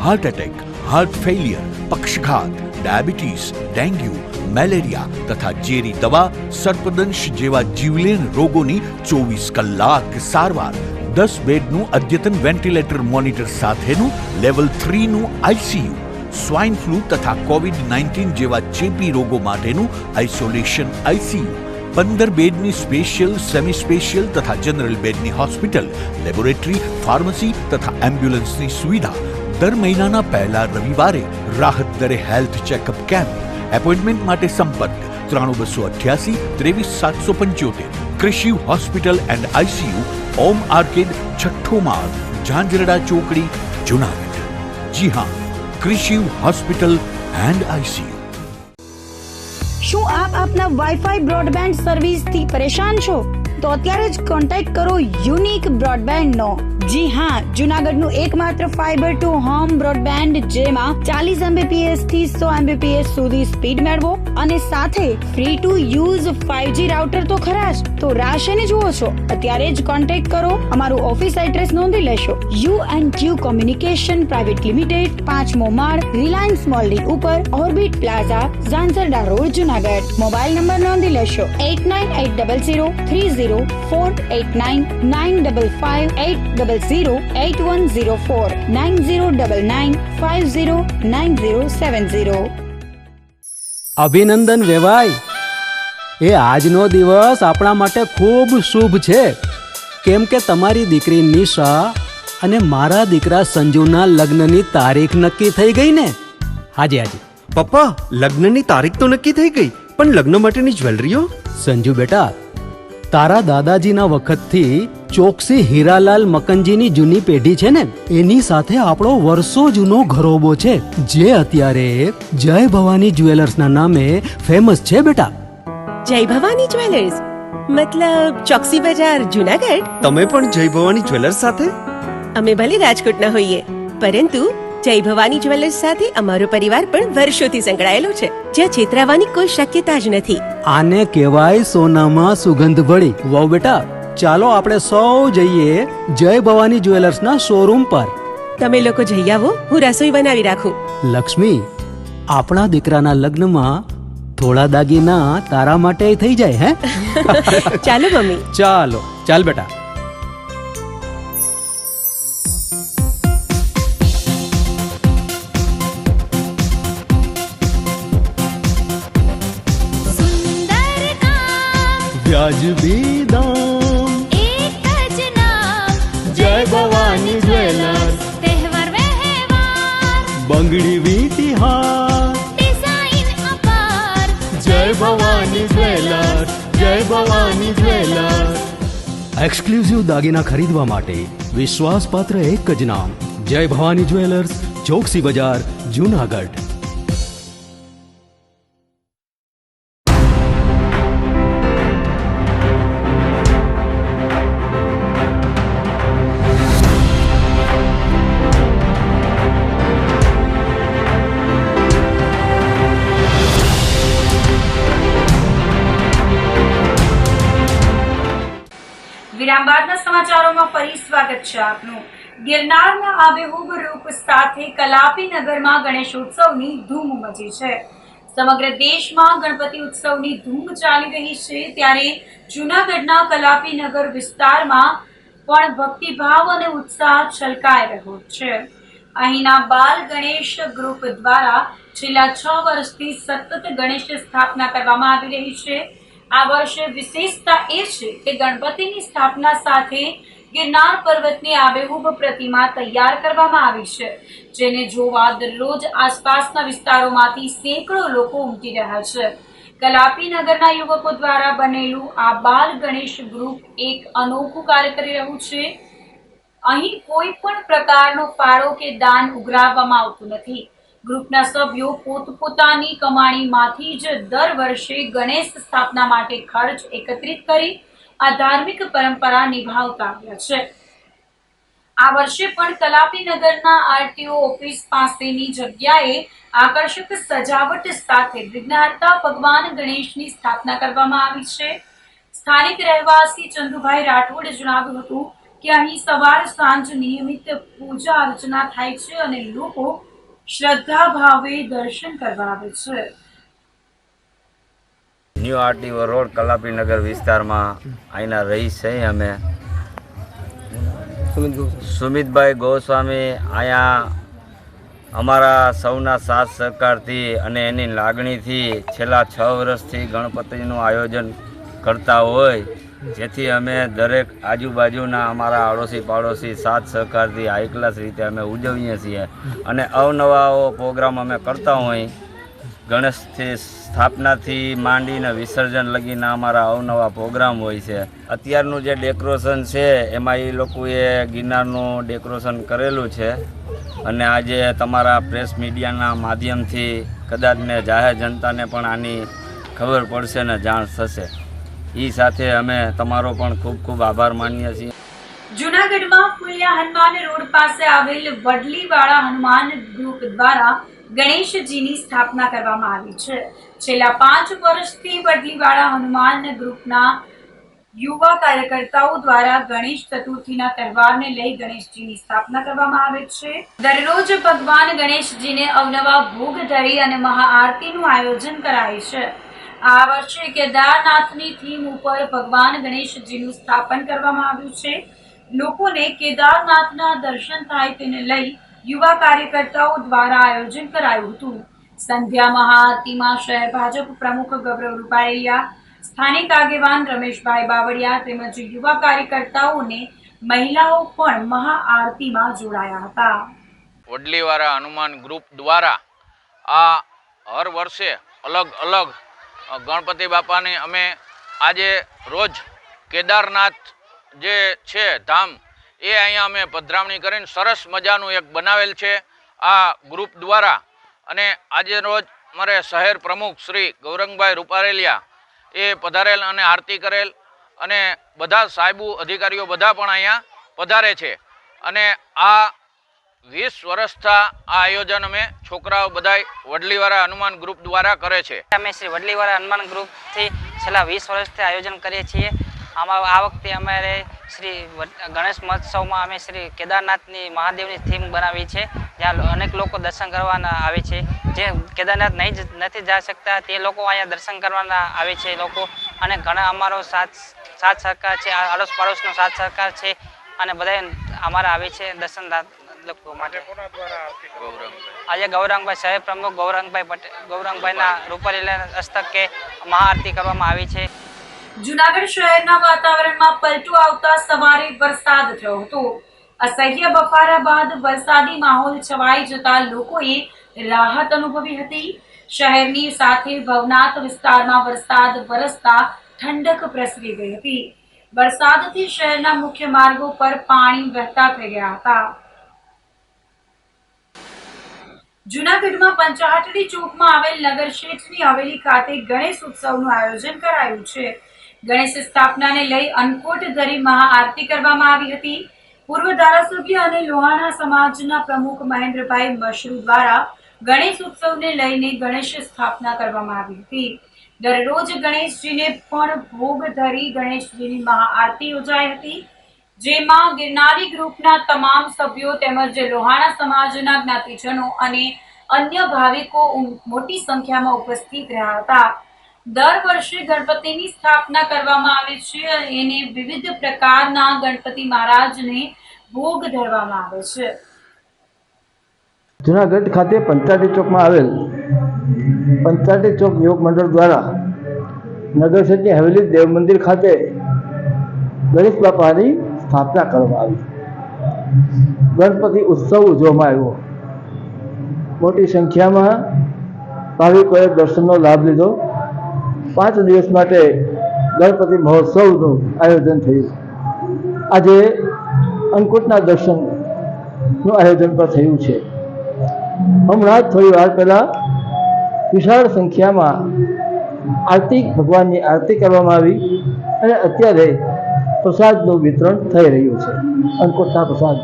heart attack, heart failure, પક્ષઘાત, ડાયાબિટીસ, ડેન્ગ્યુ, મેલેરિયા તથા ઝેરી દવા, સર્પદંશ જેવા જીવલેણ રોગોની 24 કલાક સારવાર, 10 બેડનું અદ્યતન વેન્ટિલેટર મોનિટર સાથેનું લેવલ 3નું આઈસીયુ, સ્વાઇન ફ્લૂ તથા કોવિડ-19 જેવા ચેપી રોગો માટેનું આઇસોલેશન આઈસીયુ, 15 બેડની સ્પેશિયલ, સેમી સ્પેશિયલ તથા જનરલ બેડની હોસ્પિટલ, લેબોરેટરી, ફાર્મસી તથા એમ્બ્યુલન્સની સુવિધા, દર મહિનાના પહેલા રવિવારે રાહત દરે હેલ્થ ચેકઅપ કેમ્પ. એપોઇન્ટમેન્ટ માટે સંપર્ક 9288 23775. કૃષિ hospital and ICU, Om arcade, છઠ્ઠો માળ, ઝાંઝરડા ચોકડી, જુનાગઢ. જી હા, કૃષિ હોસ્પિટલ એન્ડ આઈસીયુ. શું આપ આપના વાઈફાઈ બ્રોડબેન્ડ સર્વિસથી પરેશાન છો? તો અત્યારે જ કોન્ટેક્ટ કરો યુનિક બ્રોડબેન્ડ નો. જી હા, જુનાગઢનું એકમાત્ર ફાઈબર ટુ હોમ બ્રોડબેન્ડ જેમાં 40 Mbps થી 100 Mbps સુધી સ્પીડ મેળવો અને સાથે free to use 5G router તો ખરા જ. તો રાહ શેની જુઓ છો? અત્યારે જ કોન્ટેક્ટ કરો. અમારું ઓફિસ એડ્રેસ નોંધી લેશો. U&Q કોમ્યુનિકેશન પ્રાઇવેટ લિમિટેડ, 5મો માળ, રિલાયન્સ મોલની ઉપર, orbit plaza, Zanzarda road, Junagadh. Mobile number નોંધી લેશો 89800304899558008104 9099509070. અભિનંદન વેવાય. એ આજનો દિવસ આપણા માટે ખૂબ શુભ છે કેમ કે તમારી દીકરી નિશા અને મારા દીકરા સંજુના લગ્નની તારીખ નક્કી થઈ ગઈ ને. હાજી. પપ્પા, લગ્નની તારીખ તો નક્કી થઈ ગઈ, પણ લગ્ન માટેની જ્વેલરીઓ? સંજુ બેટા, તારા દાદાજીના વખતથી ચોકસી હીરાલાલ મકનજીની જૂની પેઢી છે ને એની સાથે આપણો વર્ષો જૂનો ઘરોબો છે જે અત્યારે જય ભવાની જ્વેલર્સના નામે ફેમસ છે બેટા. જય ભવાની જ્વેલર્સ મતલબ ચોકસી બજાર, જુનાગઢ? તમે પણ જય ભવાની જ્વેલર્સ સાથે? અમે ભલે રાજકોટના હોઈએ પરંતુ જય ભવાની જ્વેલર્સ સાથે અમારો પરિવાર પણ વર્ષોથી સંકળાયેલો છે, જ્યાં છેતરાવાની કોઈ શક્યતા જ નથી. આને કહેવાય સોનામાં સુગંધ ભળી. વાવ બેટા, ચાલો આપણે સૌ જઈએ જય ભવાની જ્વેલર્સના શોરૂમ પર. તમે લોકો જઈ આવો, હું રસોઈ બનાવી રાખું. લક્ષ્મી, આપણા દીકરાના લગ્નમાં થોડા દાગીના તારા માટે થઈ જાય હે? ચાલો મમ્મી. ચાલ બેટા. વ્યાજબી દામ, એક જ નામ, જય ભવાની જ્વેલર્સ. તહેવાર વ્યવહાર, બંગડી વીટી હાર, ડિઝાઇન અપાર, જય ભવાની જ્વેલર્સ, જય ભવાની જ્વેલર્સ. એક્સક્લુઝિવ દાગીના ખરીદવા માટે વિશ્વાસપાત્ર એક જ નામ, જય ભવાની જ્વેલર્સ, ચોકસી બજાર, જુનાગઢ. વિરામ બાદના સમાચારોમાં ફરી સ્વાગત છે આપનું. ગિરનારના આબેહૂબ રૂપ સાથે કલાપીનગરમાં ગણેશોત્સવની ધૂમ મચી છે. સમગ્ર દેશમાં ગણપતિ ઉત્સવની ધૂમ ચાલી રહી છે, ત્યારે જૂનાગઢના કલાપીનગર વિસ્તારમાં પણ ભક્તિભાવ અને ઉત્સાહ છલકાઈ રહ્યો છે. અહીંના બાલ ગણેશ ગ્રુપ દ્વારા છેલ્લા 6 વર્ષથી સતત ગણેશ સ્થાપના કરવામાં આવી રહી છે. આ વર્ષે વિશેષતા એ છે કે ગણપતિની સ્થાપના સાથે ગિરનાર પર્વતની આબેહૂબ પ્રતિમા તૈયાર કરવામાં આવી છે, જેને જોવા દરરોજ આસપાસના વિસ્તારોમાંથી સેંકડો લોકો ઉમટી રહ્યા છે. કલાપીનગરના યુવકો દ્વારા બનેલું આ બાલ ગણેશ ગ્રુપ એક અનોખું કાર્ય કરી રહ્યું છે. અહીં કોઈ પણ પ્રકારનો ફાળો કે દાન ઉઘરાવવામાં આવતું નથી. ગ્રુપના સભ્યો પોતપોતાની કમાણીમાંથી જ દર વર્ષે ગણેશ સ્થાપના માટે ખર્ચ એકત્રિત કરી આ ધાર્મિક પરંપરા નિભાવતા આવ્યા છે. આ વર્ષે પણ કલાપીનગરના આરટીઓ ઓફિસ પાસેની જગ્યાએ આકર્ષક સજાવટ સાથે વિઘ્નહર્તા ભગવાન ગણેશની સ્થાપના કરવામાં આવી છે. સ્થાનિક રહેવાસી ચંદુભાઈ રાઠોડે જણાવ્યું હતું કે અહીં સવાર સાંજ નિયમિત પૂજા અર્ચના થાય છે અને લોકો શ્રદ્ધા ભાવે દર્શન કરવા આવે છે. ન્યૂ આરટીઓ રોડ કલાપીનગર વિસ્તારમાં અહીંના રહીશ છે. અમે સુમિતભાઈ ગોસ્વામી અહીંયા અમારા સૌના સાથ સહકારથી અને એની લાગણીથી છેલ્લા 6 વર્ષથી ગણપતિનું આયોજન કરતા હોય, જેથી અમે દરેક આજુબાજુના અમારા આડોશી પાડોશી સાથ સહકારથી હાઈ ક્લાસ રીતે અમે ઉજવીએ છીએ અને અવનવા પ્રોગ્રામ અમે કરતા હોય. ગણેશથી સ્થાપનાથી માંડીને વિસર્જન લગીને અમારા અવનવા પ્રોગ્રામ હોય છે. અત્યારનું જે ડેકોરેશન છે એમાં એ લોકોએ ગિરનારનું ડેકોરેશન કરેલું છે અને આજે તમારા પ્રેસ મીડિયાના માધ્યમથી કદાચ ને જાહેર જનતાને પણ આની ખબર પડશે ને જાણ થશે. એ સાથે અમે તમારો પણ ખૂબ ખૂબ આભાર માનીએ છીએ. જૂનાગઢમાં ફુલિયા હનુમાન રોડ પાસે આવેલ વડલીવાળા હનુમાન ગ્રુપ દ્વારા ગણેશજીની સ્થાપના કરવામાં આવી છે. છેલ્લા 5 વર્ષથી વડલીવાળા હનુમાન ગ્રુપના યુવા કાર્યકર્તાઓ દ્વારા ગણેશ ચતુર્થીના તહેવારને લઈ ગણેશજીની સ્થાપના કરવામાં આવે છે. દરરોજ ભગવાન ગણેશજીને અવનવા ભોગ ધરી અને મહાઆરતીનું આયોજન કરાય છે. આ વર્ષે કેદારનાથની થીમ ઉપર ભગવાન ગણેશજીનું સ્થાપન કરવામાં આવ્યું છે. લોકોને કેદારનાથના દર્શન થાય તેને લઈ યુવા કાર્યકર્તાઓ દ્વારા આયોજન કરાયું હતું. સંધ્યા મહાઆરતીમાં શહેર ભાજપ પ્રમુખ ગૌરવ રૂપારેલિયા, સ્થાનિક આગેવાન રમેશભાઈ બાવળિયા તેમજ યુવા કાર્યકર્તાઓને મહિલાઓ પણ મહાઆરતીમાં જોડાયા હતા. વડલીવાળા હનુમાન ગ્રુપ દ્વારા આ હર વર્ષે અલગ અલગ ગણપતિ બાપાની અમે આજે રોજ કેદારનાથ જે છે ધામ એ અહીંયા અમે પધરામણી કરીને સરસ મજાનું એક બનાવેલ છે આ ગ્રુપ દ્વારા. અને આજે રોજ અમારે શહેર પ્રમુખ શ્રી ગૌરંગભાઈ રૂપારેલિયા એ પધારેલ અને આરતી કરેલ અને બધા સાહેબો અધિકારીઓ બધા પણ અહીંયા પધારે છે. અને આ 20 વર્ષથી આ આયોજન અમે છોકરાઓ બધાય વડલીવાળા હનુમાન ગ્રુપ દ્વારા કરે છે. અમે શ્રી વડલીવાળા હનુમાન ગ્રુપથી છેલ્લા 20 વર્ષથી આયોજન કરીએ છીએ. આમાં આ વખતે અમારે શ્રી ગણેશ મહોત્સવમાં અમે શ્રી કેદારનાથની મહાદેવની થીમ બનાવી છે, જ્યાં અનેક લોકો દર્શન કરવાના આવે છે. જે કેદારનાથ નથી જઈ શકતા તે લોકો અહીંયા દર્શન કરવાના આવે છે લોકો. અને ઘણા અમારો સાથ સહકાર છે, આડોશ પાડોશનો સાથ સહકાર છે અને બધા અમારા આવે છે દર્શન લોકો માટે. આજે ગૌરંગભાઈ શહેર પ્રમુખ ગૌરંગભાઈના રૂપારેલિયા હસ્તકે મહાઆરતી કરવામાં આવી છે. જૂનાગઢ શહેરના વાતાવરણમાં પલટો આવતા સવારે વરસાદ થયો હતો. અસહ્ય બફારા બાદ વરસાદી માહોલ છવાઈ જતા લોકોએ રાહત અનુભવી હતી. શહેરની સાથે ભવનાથ વિસ્તારમાં વરસાદ વરસતા ઠંડક પ્રસરી ગઈ હતી. વરસાદથી શહેરના મુખ્ય માર્ગો પર પાણી વહેતા થઈ ગયા હતા. જૂનાગઢમાં પંચાહટડી ચોકમાં આવેલ નગર શેઠની હવેલી ખાતે ગણેશ ઉત્સવનું આયોજન કરાયું છે. ગણેશ સ્થાપનાને લઈ અન્નકોટ ધરી મહાઆરતી કરવામાં આવી હતી. પૂર્વ ધારાસભ્ય અને લોહાણા સમાજના પ્રમુખ મહેન્દ્રભાઈ મશરૂ દ્વારા ગણેશ ઉત્સવને લઈને ગણેશ સ્થાપના કરવામાં આવી હતી. દરરોજ ગણેશજીને પણ ભોગ ધરી ગણેશજીની મહાઆરતી યોજાઈ હતી, જેમાં ગિરનારી ગ્રુપના તમામ સભ્યો તેમજ લોહાણા સમાજના જ્ઞાતિજનો અને અન્ય ભાવિકો મોટી સંખ્યામાં ઉપસ્થિત રહ્યા હતા. દર વર્ષે ગણપતિની સ્થાપના કરવામાં આવે છે અને વિવિધ પ્રકારના ગણપતિ મહારાજને ભોગ ધરવામાં આવે છે. જુનાગઢ ખાતે પંચાયતી ચોકમાં આવેલ પંચાયતી ચોક યોગ મંડળ દ્વારા નગરસેઠની હવેલી દેવ મંદિર ખાતે ગણેશ બાપાની સ્થાપના કરવામાં આવી. ગણપતિ ઉત્સવ ઉજવવામાં આવ્યો. મોટી સંખ્યામાં ભાવિકોએ દર્શનનો લાભ લીધો. 5 દિવસ માટે ગણપતિ મહોત્સવનું આયોજન થયું. આજે અંકુટના દર્શનનું આયોજન પણ થયું છે. હમણાં થોડી વાર પહેલા વિશાળ સંખ્યામાં ભગવાનની આરતી કરવામાં આવી અને અત્યારે પ્રસાદનું વિતરણ થઈ રહ્યું છે. અંકુટના પ્રસાદ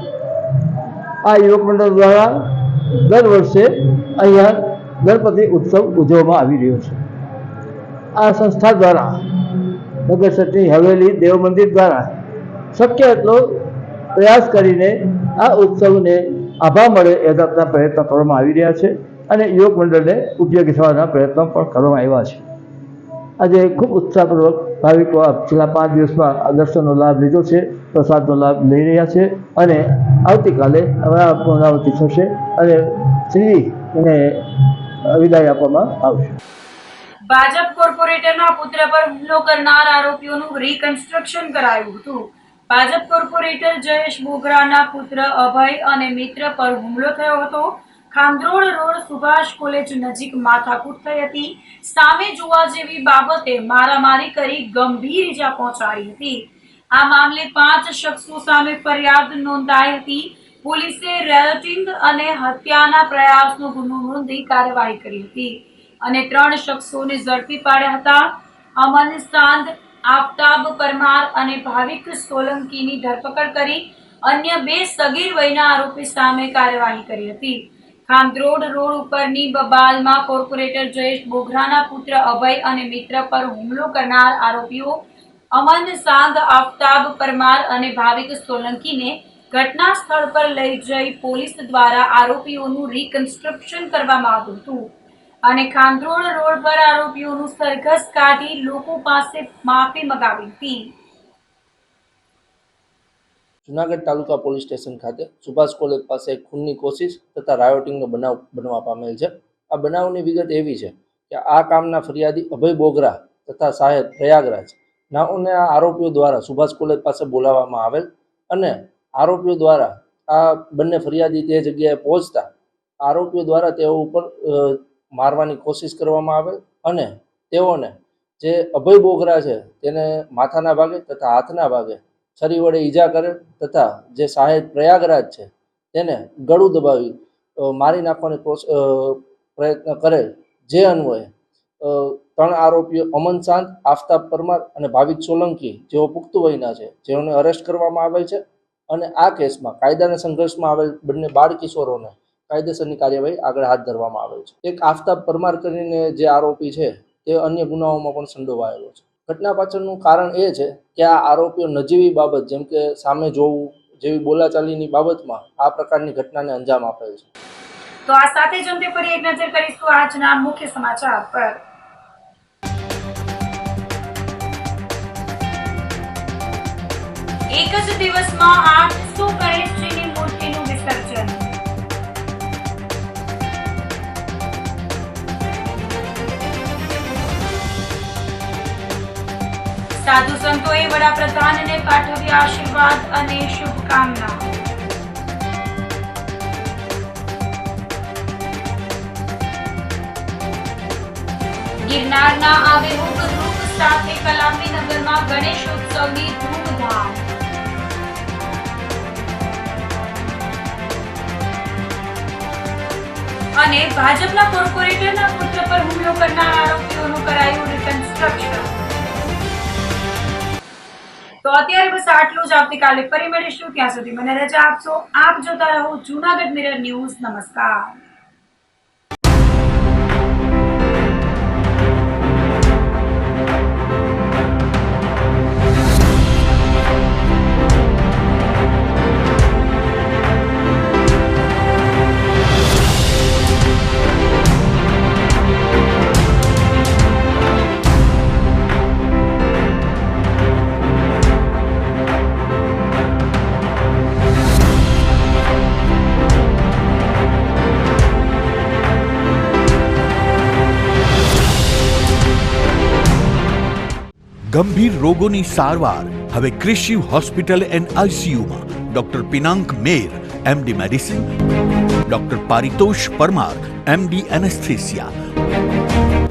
આ યુવક મંડળ દ્વારા દર વર્ષે અહીંયા ગણપતિ ઉત્સવ ઉજવવામાં આવી રહ્યો છે. આ સંસ્થા દ્વારા નગરસેઠની હવેલી દેવ મંદિર દ્વારા શક્ય એટલો પ્રયાસ કરીને આ ઉત્સવને આભા મળે એ જાતના પ્રયત્નો કરવામાં આવી રહ્યા છે અને યુવક મંડળને ઉપયોગી થવાના પ્રયત્નો પણ કરવામાં આવ્યા છે. આજે ખૂબ ઉત્સાહપૂર્વક ભાવિકો છેલ્લા 5 દિવસમાં દર્શનનો લાભ લીધો છે, પ્રસાદનો લાભ લઈ રહ્યા છે અને આવતીકાલે પૂર્ણાવૃત્તિ થશે અને શ્રીને વિદાય આપવામાં આવશે. ભાજપ કોર્પોરેટરના પુત્ર પર હુમલો કરનાર આરોપીઓનું રિકન્સ્ટ્રક્શન કરાયું હતું. ભાજપ કોર્પોરેટર જયેશ બોગરાના પુત્ર અભય અને મિત્ર પર હુમલો થયો હતો. ખાંદ્રોડ રોડ સુભાષ કોલેજ નજીક માથાકૂટ થઈ હતી. સામે જોવા જેવી બાબતે મારામારી કરી ગંભીર ઈજા પહોંચાડી હતી. આ મામલે 5 શખ્સો સામે ફરિયાદ નોંધાઈ હતી. પોલીસે રેયોટિંગ અને હત્યાના પ્રયાસનો ગુનો નોંધી કાર્યવાહી કરી હતી અને 3 શખ્સોને ઝડપી પાડ્યા હતા. અમન સાંદ, આફતાબ પરમાર અને ભાવિક સોલંકીની ધરપકડ કરી અન્ય 2 સગીર વયના આરોપી સામે કાર્યવાહી કરી હતી. ખાંદ્રોડ રોડ ઉપરની બબાલમાં કોર્પોરેટર જયેશ બોગરાના પુત્ર અભય અને મિત્ર પર હુમલો કરનાર આરોપીઓ અમન સાંગ, આફતાબ પરમાર અને ભાવિક સોલંકીને ઘટના સ્થળ પર લઈ જઈ પોલીસ દ્વારા આરોપીઓનું રિકન્સ્ટ્રક્શન કરવામાં આવ્યું હતું અને ખાંદ્રોડ રોડ પર આરોપીઓનું સરઘસ કાઢી લોકો પાસે માફી મંગાવી હતી. જુનાગઢ તાલુકા પોલીસ સ્ટેશન ખાતે સુભાષ કોલેજ પાસે એક ખૂનની કોશિશ તથા રાયોટિંગનો બનાવ બનવા પામેલ છે. આ બનાવની વિગત એવી છે કે આ કામના ફરિયાદી અભય બોગરા તથા સાહેબ પ્રયાગરાજ નાઓને આ આરોપીઓ દ્વારા સુભાષ કોલેજ પાસે બોલાવવામાં આવેલ અને આરોપીઓ દ્વારા આ બંને ફરિયાદી તે જગ્યાએ પહોંચતા આરોપીઓ દ્વારા તેઓ ઉપર મારવાની કોશિશ કરવામાં આવેલ અને તેઓને જે અભય બોગરા છે તેને માથાના ભાગે તથા હાથના ભાગે છરી વડે ઈજા કરેલ તથા જે સાહેબ પ્રયાગરાજ છે તેને ગળું દબાવી મારી નાખવાની પ્રયત્ન કરેલ. જે અન્વયે 3 આરોપીઓ અમન શાંત, આફતાબ પરમાર અને ભાવિક સોલંકી જેઓ પુખ્ત વયના છે જેઓને અરેસ્ટ કરવામાં આવેલ છે અને આ કેસમાં કાયદાના સંઘર્ષમાં આવેલ બંને બાળ કિશોરોને કાયદેસરની કાર્યવાહી આગળ હાથ ધરવામાં આવેલ છે. એક આફતાબ પરમાર કરીને જે આરોપી છે તે અન્ય ગુનાઓમાં પણ સંડોવાયેલો છે. ઘટના પાછળનું કારણ એ છે કે આ આરોપીઓ નજીવી બાબત જેમ કે સામે જોવું જેવી બોલાચાલીની બાબતમાં આ પ્રકારની ઘટનાને અંજામ આપેલ છે. તો આ સાથે જ અંતે ફરી એક નજર કરીશું આજના મુખ્ય સમાચાર પર. એક જ દિવસમાં 800 ગણેશજીની મૂર્તિનું વિસર્જન. સાધુ સંતોએ વડાપ્રધાનને પાઠવ્યા આશીર્વાદ અને શુભકામના. ગિરનારના આબેહૂબ રૂપ સાથે કલામીનગરમાં ગણેશોત્સવની ધૂમધામ. અને ભાજપના કોર્પોરેટરના પુત્ર પર હુમલો કરનાર આરોપીઓનું કરાયું રિકન્સ્ટ્રક્શન. તો અત્યારે બસ આટલું જ. આવતીકાલે ફરી મળીશું. ત્યાં સુધી મને રજા આપશો. આપ જોતા રહો જૂનાગઢ મિરર ન્યૂઝ. નમસ્કાર. ગંભીર રોગોની સારવાર હવે ક્રિશિવ હોસ્પિટલ એન્ડ આઈસીયુમાં doctor Pinank Mer MD medicine, doctor Paritosh Parmar MD anaesthesia,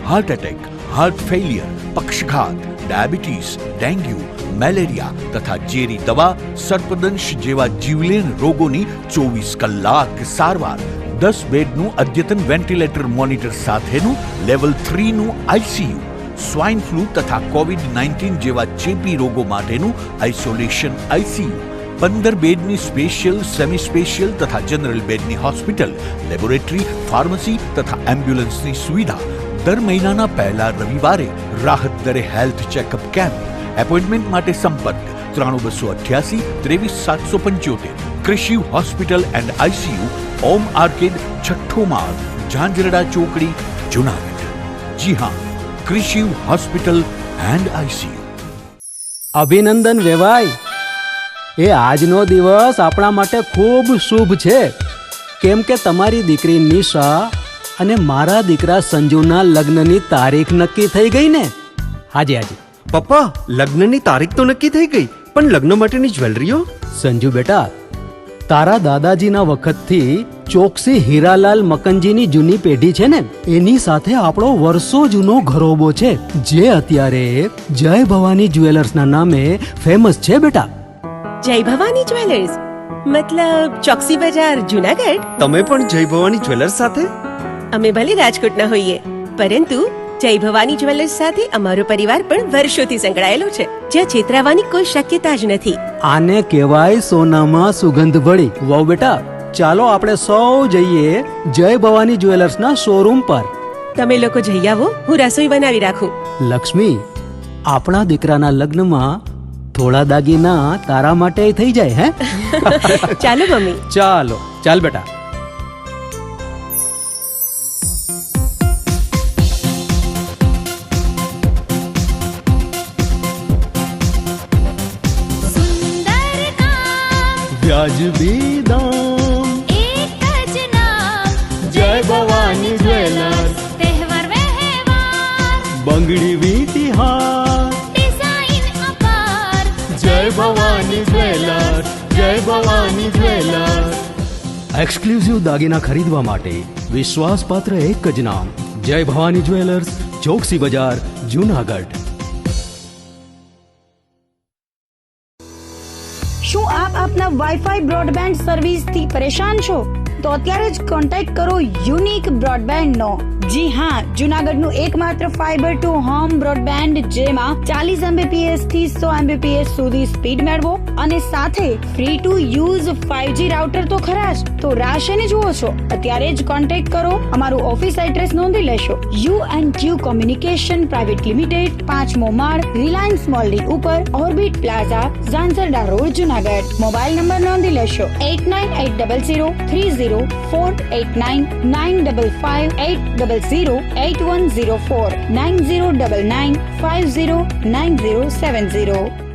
heart attack, heart failure, પક્ષઘાત, ડાયાબિટીસ, ડેન્ગ્યુ, મેલેરિયા તથા ઝેરી દવા, સર્પદંશ જેવા જીવલેણ રોગોની 24 કલાક સારવાર, 10 બેડનું અદ્યતન વેન્ટિલેટર મોનિટર સાથેનું લેવલ 3નું આઈસીયુ, સ્વાઇન ફ્લૂ તથા કોવિડ-19 જેવા ચેપી રોગો માટેનું આઇસોલેશન આઈસીયુ, 15 બેડની સ્પેશિયલ, સેમી સ્પેશિયલ તથા જનરલ બેડની હોસ્પિટલ, લેબોરેટરી, ફાર્મસી તથા એમ્બ્યુલન્સની સુવિધા, દર મહિનાના પહેલા રવિવારે રાહત દરે હેલ્થ ચેકઅપ કેમ્પ. એપોઇન્ટમેન્ટ માટે સંપર્ક 9288 23775. Krishiv hospital and ICU, Om arcade, છઠ્ઠો માળ, ઝાંઝરડા ચોકડી, જુનાગઢ. જી હા, ક્રિશિવ હોસ્પિટલ એન્ડ આઈસીયુ. અભિનંદન વેવાઈ, એ આજનો દિવસ આપણા માટે ખૂબ શુભ છે, કેમ કે તમારી દીકરી નિશા અને મારા દીકરા સંજુના લગ્નની તારીખ નક્કી થઈ ગઈ ને. હાજી હાજી પપ્પા, લગ્નની તારીખ તો નક્કી થઈ ગઈ, પણ લગ્ન માટેની જ્વેલરીઓ? સંજુ બેટા, તારા દાદાજીના વખતથી ચોકસી હીરાલાલ મકનજીની જૂની પેઢી છે ને, એની સાથે આપણો વર્ષો જૂનો ઘરોબો છે, જે અત્યારે જય ભવાની જ્વેલર્સના નામે ફેમસ છે બેટા. જય ભવાની જ્વેલર્સ મતલબ ચોકસી બજાર, જુનાગઢ? તમે પણ જય ભવાની જ્વેલર્સ સાથે? અમે ભલે રાજકોટના હોઈએ, પરંતુ જય ભવાની જ્વેલર્સ સાથે અમારો પરિવાર પણ વર્ષોથી સંકળાયેલો છે, જ્યાં છેતરાવાની કોઈ શક્યતા જ નથી. આને કહેવાય સોનામાં સુગંધ ભળી. વાવ બેટા, ચાલો આપણે સૌ જઈએ જય ભવાની જ્વેલર્સના શોરૂમ પર. તમે લોકો જઈ આવો, હું રસોઈ બનાવી રાખું. લક્ષ્મી, આપણા દીકરાના લગ્નમાં થોડા દાગીના તારા માટે થઈ જાય હે? ચાલો મમ્મી. ચાલો ચાલ બેટા. વ્યાજબી દામ, એક જ નામ, જય ભવાની જ્વેલર્સ. તહેવાર વ્યવહાર, બંગડી વીટી હાર, ડિઝાઇન અપાર, જય ભવાની જ્વેલર્સ, જય ભવાની જ્વેલર્સ. એક્સક્લુઝિવ દાગીના ખરીદવા માટે વિશ્વાસપાત્ર એક જ નામ, જય ભવાની જ્વેલર્સ, ચોકસી બજાર, જુનાગઢ. શું આપ આપના વાઈફાઈ બ્રોડબેન્ડ સર્વિસથી પરેશાન છો? તો અત્યારે જ કોન્ટેક્ટ કરો યુનિક બ્રોડબેન્ડ નો. જી હા, જુનાગઢનું એકમાત્ર ફાઈબર ટુ હોમ બ્રોડબેન્ડ, જેમાં 40 Mbps થી 100 Mbps સુધી સ્પીડ મેળવો અને સાથે free to use 5G router તો ખરા જ. તો રાહ શેને જુઓ છો? અત્યારે જ કોન્ટેક્ટ કરો. અમારું ઓફિસ એડ્રેસ નોંધી લેશો. U&Q કોમ્યુનિકેશન પ્રાઇવેટ લિમિટેડ, 5મો માળ, રિલાયન્સ મોલની ઉપર, orbit plaza, Zanzarda road, Junagadh. Mobile number નોંધી લેશો 89803040899955808081049099509070.